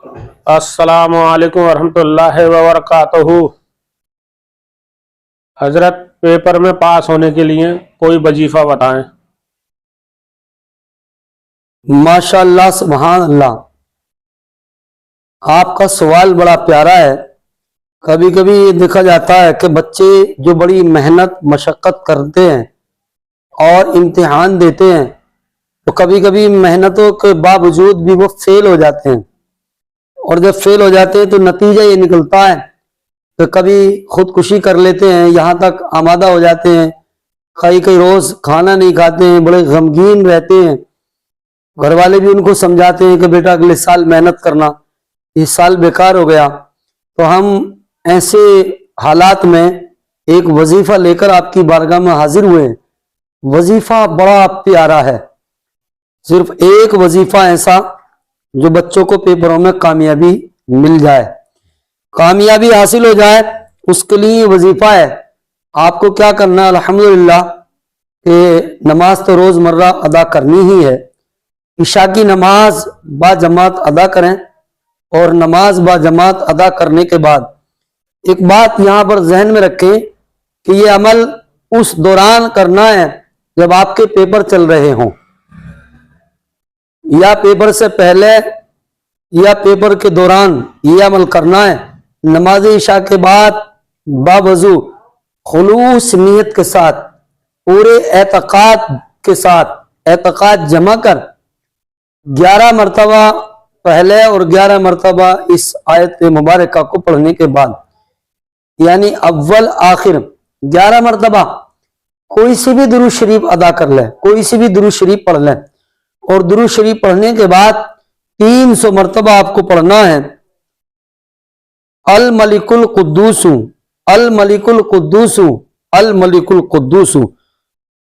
अस्सलामु अलैकुम वरहमतुल्लाहि वबरकातुहू। हजरत, पेपर में पास होने के लिए कोई वजीफा बताएं। माशाअल्लाह, सुभान अल्लाह। आपका सवाल बड़ा प्यारा है। कभी कभी ये देखा जाता है कि बच्चे जो बड़ी मेहनत मशक्क़त करते हैं और इम्तिहान देते हैं, तो कभी कभी मेहनतों के बावजूद भी वो फेल हो जाते हैं। और जब फेल हो जाते हैं तो नतीजा ये निकलता है कि कभी खुदकुशी कर लेते हैं, यहाँ तक आमादा हो जाते हैं। कई कई रोज खाना नहीं खाते हैं, बड़े गमगीन रहते हैं। घर वाले भी उनको समझाते हैं कि बेटा अगले साल मेहनत करना, इस साल बेकार हो गया। तो हम ऐसे हालात में एक वजीफा लेकर आपकी बारगाह में हाजिर हुए। वजीफा बड़ा प्यारा है, सिर्फ एक वजीफा ऐसा जो बच्चों को पेपरों में कामयाबी मिल जाए, कामयाबी हासिल हो जाए, उसके लिए वजीफा है। आपको क्या करना है? अल्हम्दुलिल्लाह कि नमाज तो रोजमर्रा अदा करनी ही है। इशा की नमाज बाजमात अदा करें और नमाज बाजमात अदा करने के बाद एक बात यहां पर जहन में रखें कि ये अमल उस दौरान करना है जब आपके पेपर चल रहे हों, या पेपर से पहले या पेपर के दौरान ये अमल करना है। नमाज इशा के बाद बावजू खुलूस नियत के साथ, पूरे एतकाद के साथ एतकाद जमा कर 11 मरतबा पहले और 11 मरतबा इस आयत मुबारका को पढ़ने के बाद, यानी अव्वल आखिर 11 मरतबा कोई सी भी दुरूद शरीफ अदा कर ले, कोई सी भी दुरूद शरीफ पढ़ लें। और दुरूद शरीफ पढ़ने के बाद 300 मरतबा आपको पढ़ना है अल मलिकुल कुद्दूसु, अल मलिकुल कुद्दूसु, अल मलिकुल कुद्दूसु।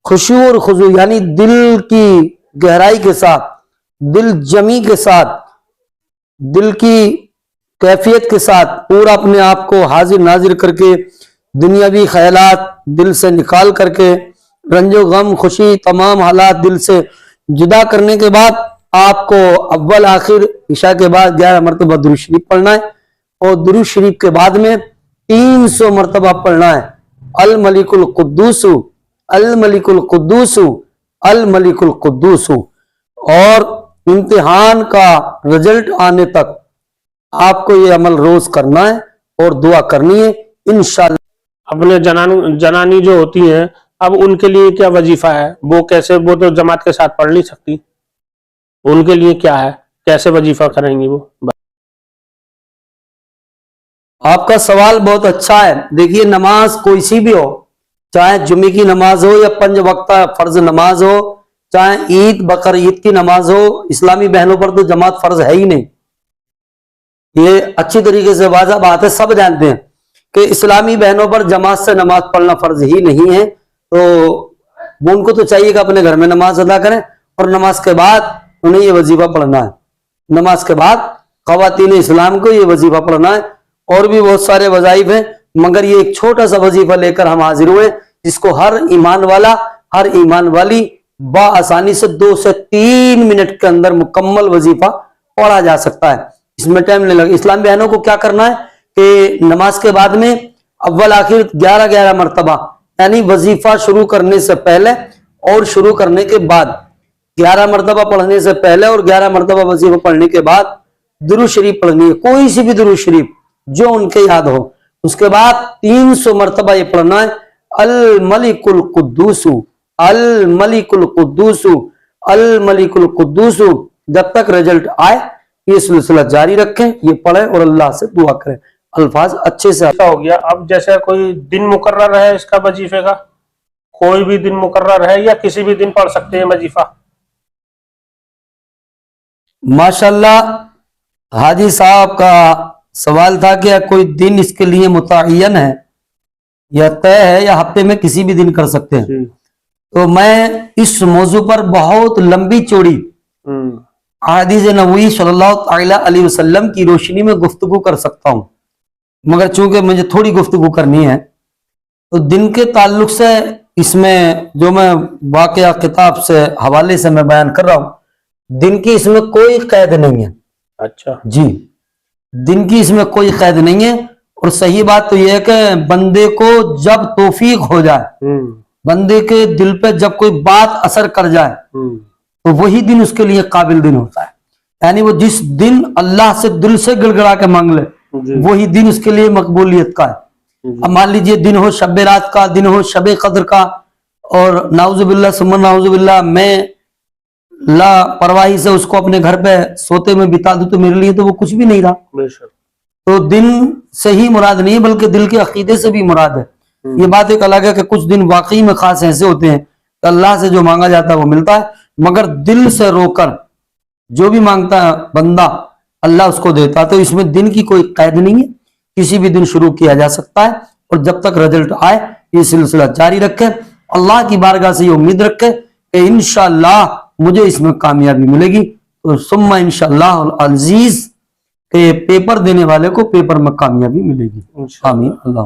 खुशू और खुजू यानी दिल की गहराई के साथ, दिल जमी के साथ, दिल की कैफियत के साथ पूरा अपने आप को हाजिर नाजिर करके, दुनियावी ख्यालात दिल से निकाल करके, रंजो गम खुशी तमाम हालात दिल से जुदा करने के बाद आपको अव्वल आखिर इशा के बाद 11 मरतबा दुरूद शरीफ पढ़ना है। और दुरूद शरीफ के बाद में 300 मरतबा पढ़ना है अल मलिकुल कुद्दूसु, अल मलिकुल कुद्दूसु, अल मलिकुल कुद्दूसु। और इम्तिहान का रिजल्ट आने तक आपको ये अमल रोज करना है और दुआ करनी है इंशाअल्लाह। अपने जनानी जो होती हैं, अब उनके लिए क्या वजीफा है? वो कैसे, वो तो जमात के साथ पढ़ नहीं सकती, उनके लिए क्या है, कैसे वजीफा करेंगी वो? आपका सवाल बहुत अच्छा है। देखिए, नमाज कोई सी भी हो, चाहे जुमे की नमाज हो या 5 वक्ता फर्ज नमाज हो, चाहे ईद बकर ईद की नमाज हो, इस्लामी बहनों पर तो जमात फर्ज है ही नहीं। ये अच्छी तरीके से वाज़ा बात है, सब जानते हैं कि इस्लामी बहनों पर जमात से नमाज पढ़ना फर्ज ही नहीं है। तो वो उनको तो चाहिए कि अपने घर में नमाज अदा करें और नमाज के बाद उन्हें ये वजीफा पढ़ना है। नमाज के बाद ख़वातीन इस्लाम को ये वजीफा पढ़ना है। और भी बहुत सारे वज़ाइफ हैं, मगर ये एक छोटा सा वजीफा लेकर हम हाजिर हुए, जिसको हर ईमान वाला, हर ईमान वाली आसानी से 2 से 3 मिनट के अंदर मुकम्मल वजीफा पढ़ा जा सकता है। इसमें टाइम नहीं लगे। इस्लाम बहनों को क्या करना है कि नमाज के बाद में अव्वल आखिर 11-11 मरतबा, यानी वजीफा शुरू करने से पहले और शुरू करने के बाद 11 मरतबा पढ़ने से पहले और 11 मरतबा वजीफा पढ़ने के बाद दुरूद शरीफ पढ़नी है, कोई सी भी दुरूद शरीफ जो उनके याद हो। उसके बाद 300 मरतबा ये पढ़ना है अल मलिकुल कुद्दूसु, अल मलिकुल कुद्दूसु, अल मलिकुल कुद्दूसु। जब तक रिजल्ट आए ये सिलसिला जारी रखें, ये पढ़ें और अल्लाह से दुआ करें। अल्फाज अच्छे से हो गया। अब जैसे कोई दिन मुकर्रर है इसका वजीफे का, कोई भी दिन मुकर्रर है या किसी भी दिन पढ़ सकते हैं वजीफा? माशाल्लाह, हाजी साहब का सवाल था कि कोई दिन इसके लिए मुतय्यन है या तय है या हफ्ते में किसी भी दिन कर सकते हैं। तो मैं इस मौजू पर बहुत लंबी चौड़ी हदीस नबवी सल्लल्लाहु अलैहि वसल्लम की रोशनी में गुफ्तगू कर सकता हूं, मगर चूंकि मुझे थोड़ी गुफ्तगू करनी है तो दिन के ताल्लुक से इसमें जो मैं वाकया किताब से हवाले से मैं बयान कर रहा हूं, दिन की इसमें कोई कैद नहीं है। अच्छा जी, دن کی اس میں کوئی قید نہیں ہے. اور صحیح بات تو یہ ہے کہ بندے کو جب توفیق ہو جائے, بندے کے دل پہ جب کوئی بات اثر کر جائے تو وہی دن اس کے لیے قابل دن ہوتا ہے. یعنی وہ جس دن اللہ سے دل سے گڑ گڑا کے مانگ لے وہی دن اس کے لیے مقبولیت کا ہے. اب مان لیجئے دن ہو شب رات کا, دن ہو شب قدر کا, اور نعوذ باللہ ثم نعوذ باللہ میں لاپرواہی سے اس کو اپنے گھر پہ سوتے میں بتا دوں تو میرے لیے تو وہ کچھ بھی نہیں رہا. بے شک. تو دن سے ہی مراد نہیں ہے بلکہ دل کے عقیدے سے بھی مراد ہے. یہ بات ایک الگ ہے کہ کچھ دن واقعی میں خاص ایسے ہوتے ہیں کہ اللہ سے جو مانگا جاتا ہے وہ ملتا ہے, مگر دل سے رو کر جو بھی مانگتا ہے بندہ اللہ اس کو دیتا ہے. تو اس میں دن کی کوئی قید نہیں ہے, کسی بھی دن شروع کیا جا سکتا ہے, اور جب تک رزلٹ آئے یہ سلسلہ جاری رکھے. اللہ کی بارگاہ سے یہ امید رکھے کہ انشاءاللہ مجھے اس میں کامیابی ملے گی. تو ثم انشاءاللہ العزیز کہ پیپر دینے والے کو پیپر میں کامیابی ملے گی. آمین. اللہ